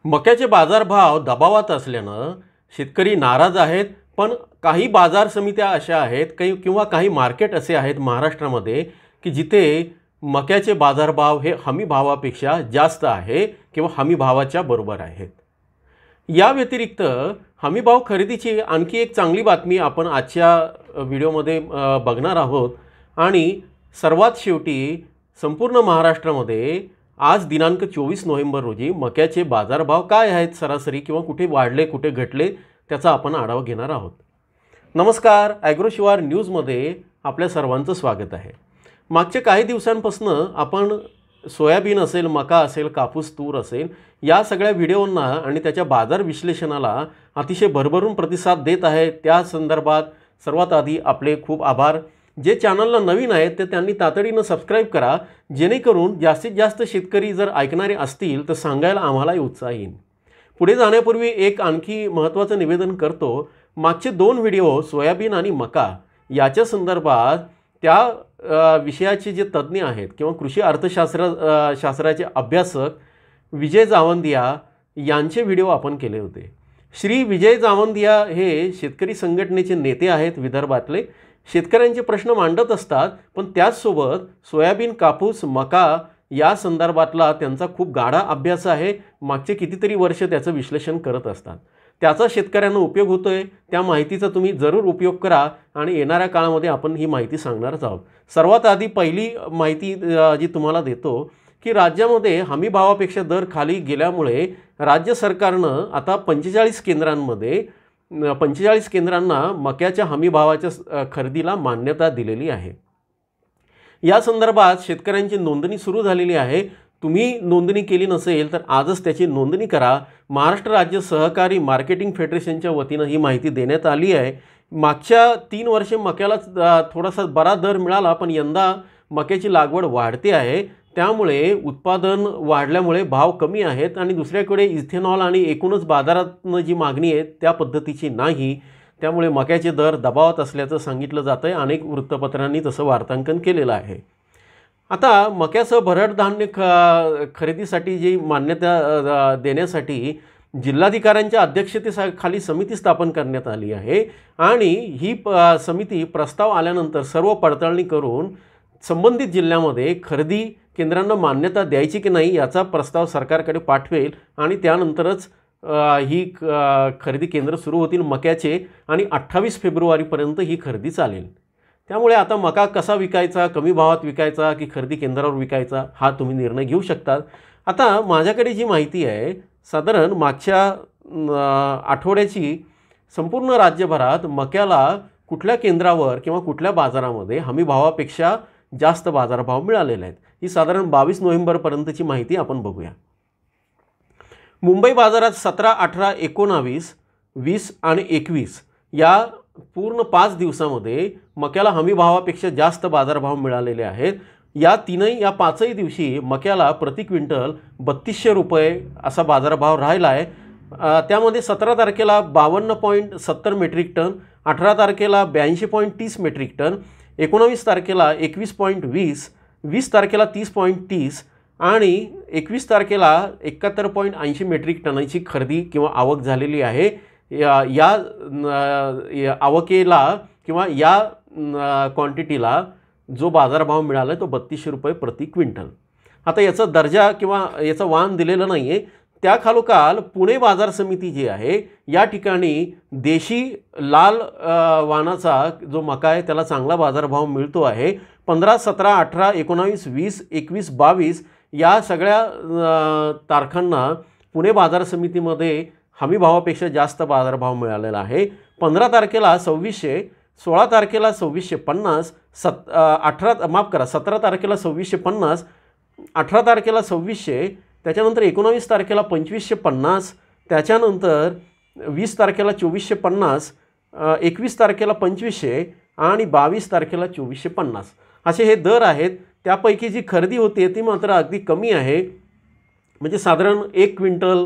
मक्याचे बाजारभाव दबावात असल्यानं शेतकरी नाराज आहेत. पण काही बाजार समित्या अशा आहेत किंवा काही मार्केट असे आहेत महाराष्ट्रामध्ये की जिथे मक्याचे बाजारभाव हे हमी भावापेक्षा जास्त आहे किंवा हमी भावाच्या बरोबर आहेत. या व्यतिरिक्त हमीभाव खरेदीची आणखी एक चांगली बातमी आपण आजच्या व्हिडिओमध्ये बघणार आहोत. आणि सर्वात शेवटी संपूर्ण महाराष्ट्रामध्ये आज दिनांक 24 नोव्हेंबर रोजी मक्याचे बाजारभाव काय आहेत सरासरी किंवा कुठे वाढले कुठे घटले त्याचा आपण आढावा घेणार आहोत. नमस्कार, ॲग्रोशिवार न्यूजमध्ये आपल्या सर्वांचं स्वागत आहे. मागच्या काही दिवसांपासून आपण सोयाबीन असेल, मका असेल, कापूस, तूर असेल या सगळ्या व्हिडिओंना आणि त्याच्या बाजार विश्लेषणाला अतिशय भरभरून प्रतिसाद देत आहे. त्या संदर्भात सर्वात आधी आपले खूप आभार. जे चॅनलला नवीन आहेत ते त्यांनी तातडीनं सबस्क्राईब करा, जेणेकरून जास्तीत जास्त शेतकरी जर ऐकणारे असतील तर सांगायला आम्हालाही उत्साह येईल. पुढे जाण्यापूर्वी एक आणखी महत्त्वाचं निवेदन करतो. मागचे 2 व्हिडिओ सोयाबीन आणि मका याच्या संदर्भात त्या विषयाचे जे तज्ज्ञ आहेत किंवा कृषी शास्त्राचे अभ्यासक विजय जावंदिया यांचे व्हिडिओ आपण केले होते. श्री विजय जावंदिया हे शेतकरी संघटनेचे नेते आहेत. विदर्भातले शेतकऱ्यांचे प्रश्न मांडत असतात, पण त्याचसोबत सोयाबीन, कापूस, मका या संदर्भातला त्यांचा खूप गाढा अभ्यास आहे. मागचे कितीतरी वर्ष त्याचं विश्लेषण करत असतात. त्याचा शेतकऱ्यांना उपयोग होतो आहे. त्या माहितीचा तुम्ही जरूर उपयोग करा आणि येणाऱ्या काळामध्ये आपण ही माहिती सांगणारच आहोत. सर्वात आधी पहिली माहिती जी तुम्हाला देतो की राज्यामध्ये हमी भावापेक्षा दर खाली गेल्यामुळे राज्य सरकारनं आता 45 केंद्रांना मक्याच्या हमी भावाच्या खरेदीला मान्यता दिलेली आहे. या संदर्भात शेतकऱ्यांची नोंदणी सुरू झालेली आहे. तुम्ही नोंदणी केली नसेल तर आजच त्याची नोंदणी करा. महाराष्ट्र राज्य सहकारी मार्केटिंग फेडरेशनच्या वतीनं ही माहिती देण्यात आली आहे. मागच्या 3 वर्षे मक्याला थोडासा बरा दर मिळाला, पण यंदा मक्याची लागवड वाढते आहे. त्यामुळे उत्पादन वाढल्यामुळे भाव कमी आहेत आणि दुसऱ्याकडे इथेनॉल आणि एकूणच बाजारातनं जी मागणी आहे त्या पद्धतीची नाही. त्यामुळे मक्याचे दर दबावात असल्याचं सांगितलं जातं आहे. अनेक वृत्तपत्रांनी तसं वार्तांकन केलेलं आहे. आता मक्यासह भरड धान्य खरेदीसाठी जी मान्यता देण्यासाठी जिल्हाधिकाऱ्यांच्या अध्यक्षतेखाली समिती स्थापन करण्यात आली आहे. आणि ही समिती प्रस्ताव आल्यानंतर सर्व पडताळणी करून संबंधित जिल्ह्यामध्ये खरेदी केंद्रांना मान्यता द्यायची की नाही याचा प्रस्ताव सरकारकडे पाठवेल आणि त्यानंतरच ही खरेदी केंद्र सुरू होतील मक्याचे आणि 28 फेब्रुवारीपर्यंत ही खरेदी चालेल. त्यामुळे आता मका कसा विकायचा, कमी भावात विकायचा की खरेदी केंद्रावर विकायचा हा तुम्ही निर्णय घेऊ शकता. आता माझ्याकडे जी माहिती आहे साधारण मागच्या आठवड्याची संपूर्ण राज्यभरात मक्याला कुठल्या केंद्रावर किंवा कुठल्या बाजारामध्ये हमी भावापेक्षा जास्त बाजारभाव मिळालेले आहेत. ही साधारण 22 नोव्हेंबरपर्यंतची माहिती आपण बघूया. मुंबई बाजारात 17, 18, 19, 20 आणि 21 या पूर्ण 5 दिवसामध्ये मक्याला हमी भावापेक्षा जास्त बाजारभाव मिळालेले आहेत. या 5ही दिवशी मक्याला प्रति क्विंटल 3200 रुपये असा बाजारभाव राहिला आहे. त्यामध्ये 17 तारखेला 52.70 मेट्रिक टन, 18 तारखेला 82.30 मेट्रिक टन, 19 तारखेला 21.20, 20 तारखेला 30.30 आणि 21 तारखेला 71.80 मेट्रिक टनाची खरेदी किंवा आवक झालेली आहे. या आवकेला किंवा या क्वांटिटीला जो बाजारभाव मिळाला आहे तो 3200 रुपये प्रति क्विंटल. आता याचा दर्जा किंवा याचा वाण दिलेलं नाही आहे. त्याखालोखाल पुणे बाजार समिती जी आहे या ठिकाणी देशी लाल वाणाचा जो मका आहे त्याला चांगला बाजारभाव मिळतो आहे. 15, 17, 18, 19, 20, 21, 22 या सगळ्या तारखांना पुणे बाजार समितीमध्ये हमी भावापेक्षा जास्त बाजारभाव मिळालेला आहे. 15 तारखेला 2600, 16 तारखेला 2650, 17 तारखेला 2650, 18 तारखेला 2600, त्याच्यानंतर 19 तारखेला 2550, त्याच्यानंतर 20 तारखेला 2450, 21 तारखेला 2500 आणि 22 तारखेला 2450 असे हे दर आहेत. त्यापैकी जी खरेदी होते ती मात्र अगदी कमी आहे. म्हणजे साधारण 1 क्विंटल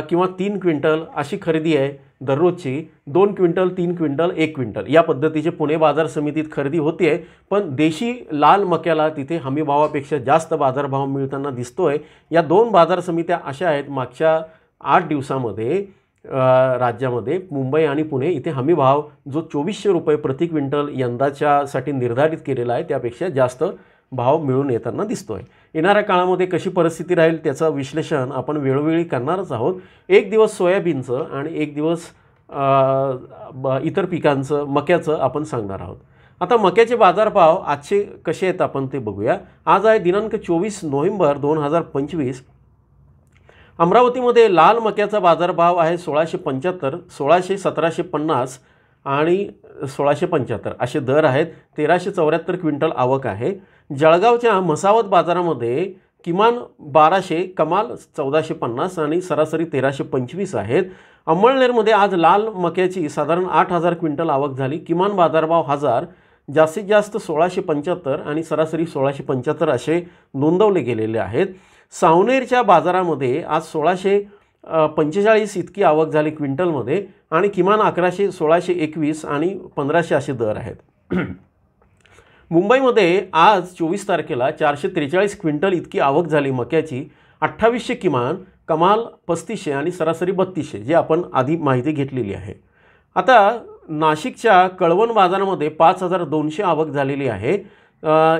किंवा 3 क्विंटल अशी खरेदी आहे दररोजची. 2 क्विंटल, 3 क्विंटल, 1 क्विंटल या पद्धतीचे पुणे बाजार समितीत खरेदी होते आहे. पण देशी लाल मक्याला तिथे हमी भावापेक्षा जास्त बाजारभाव मिळताना दिसतोय. या 2 बाजार समित्या अशा आहेत. मागच्या 8 दिवसामध्ये राज्यामध्ये मुंबई आणि पुणे इथे हमीभाव जो 2400 रुपये प्रति क्विंटल यंदाच्यासाठी निर्धारित केलेला आहे त्यापेक्षा जास्त भाव मिळून येताना दिसतोय। येणाऱ्या काळामध्ये कशी परिस्थिती राहील त्याचं विश्लेषण आपण वेळोवेळी करणारच आहोत। एक दिवस सोयाबीनचं आणि एक दिवस इतर पिकांचं मक्याचं आपण सांगणार आहोत। आता मक्याचे बाजारभाव आजचे कसे आहेत आपण ते बघूया। आज आहे दिनांक 24 नोव्हेंबर 2025। अमरावतीमध्ये लाल मक्याचा बाजारभाव आहे 1675, 1600, 1750 आणि 1675 असे दर आहेत। 1374 क्विंटल आवक आहे। जळगावच्या म्हसावत बाजारामध्ये किमान 1200, कमाल 1450 आणि सरासरी 1325 आहेत। अमळनेरमध्ये आज लाल मक्याची साधारण 8000 क्विंटल आवक झाली। किमान बाजारभाव 1000, जास्तीत जास्त 1675 आणि सरासरी 1675 असे नोंदवले गेलेले आहेत। सावनेरच्या बाजारामध्ये आज 1645 इतकी आवक झाली क्विंटलमध्ये आणि किमान 1100, 1621 आणि 1500 असे दर आहेत। मुंबईमध्ये आज 24 तारखेला 443 क्विंटल इतकी आवक झाली मक्याची। 2800 किमान, कमाल 3500 आणि सरासरी 3200 जे आपण आधी माहिती घेतलेली आहे। आता नाशिकच्या कळवण बाजारामध्ये 5200 आवक झालेली आहे।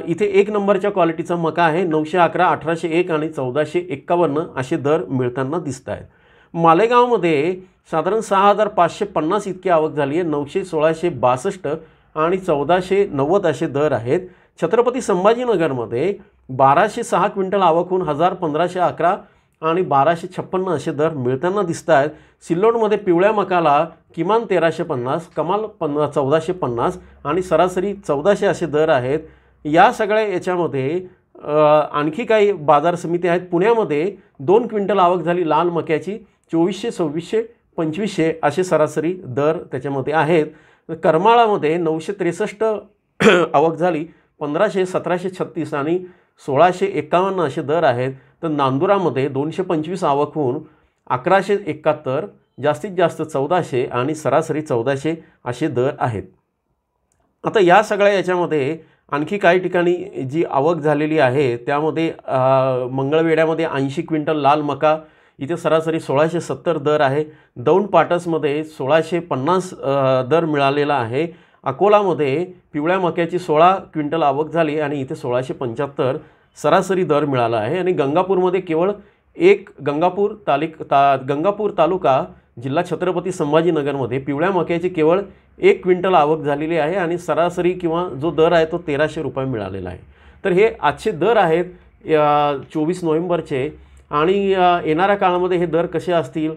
इथे 1 नंबरच्या क्वालिटीचा मका आहे। 911, 1801 आणि 1451 असे दर मिळताना दिसत आहेत। मालेगावमध्ये साधारण 6550 इतकी आवक झाली आहे। 900, 1662 आणि 1490 असे दर आहेत। छत्रपती संभाजीनगरमध्ये 1206 क्विंटल आवक होऊन 1511 आणि 1256 असे दर मिळताना दिसत आहेत। सिल्लोडमध्ये पिवळ्या मकाला किमान 1350, कमाल 1450 आणि सरासरी 1400 असे दर आहेत। या सगळ्या याच्यामध्ये आणखी काही बाजार समिती आहेत। पुण्यामध्ये 2 क्विंटल आवक झाली लाल मक्याची, 2400, 2600, 2500 असे सरासरी दर त्याच्यामध्ये आहेत। करमाळामध्ये 963 आवक झाली, 1500, 1736 आणि 1651 असे दर आहेत। तर नांदुरामध्ये 225 आवक होऊन 1171, जास्तीत जास्त 1400 आणि सरासरी 1400 असे दर आहेत। आता या सगळ्या याच्यामध्ये आणखी काही ठिकाणी जी आवक झालेली आहे त्यामध्ये मंगळवेढ्यामध्ये 80 क्विंटल लाल मका, इथे सरासरी 1670 दर आहे। दौंड पाटसमध्ये 1650 दर मिळालेला आहे। अकोलामध्ये पिवळ्या मक्याची 16 क्विंटल आवक झाली आणि इथे 1675 सरासरी दर मिळाला आहे। आणि गंगापूरमध्ये केवळ एक गंगापूर तालुका जिल्हा छत्रपती संभाजीनगरमध्ये पिवळ्या मक्याची केवळ 1 क्विंटल आवक झालेली आहे आणि सरासरी किंवा जो दर आहे तो 1300 रुपये मिळालेला आहे। तर हे आजचे दर आहेत 24 नोव्हेंबरचे। आणि येणाऱ्या काळामध्ये हे दर कसे असतील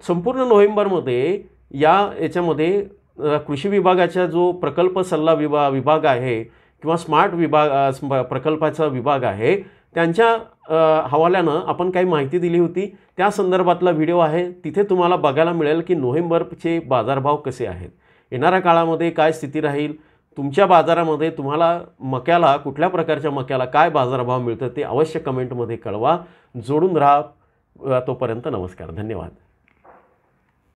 संपूर्ण नोव्हेंबरमध्ये याच्यामध्ये कृषी विभागाचा जो प्रकल्प सल्ला विभाग आहे किंवा स्मार्ट प्रकल्पाचा विभाग आहे त्यांच्या हवाल्यानं आपण काही माहिती दिली होती। त्या संदर्भातला व्हिडिओ आहे, तिथे तुम्हाला बघायला मिळेल की नोव्हेंबरचे बाजारभाव कसे आहेत। येणाऱ्या काळामध्ये काय स्थिती राहील, तुमच्या बाजारामध्ये तुम्हाला मक्याला कुठल्या प्रकारच्या मक्याला काय बाजारभाव मिळतं ते अवश्य कमेंटमध्ये कळवा। जोडून राहा। तोपर्यंत नमस्कार, धन्यवाद।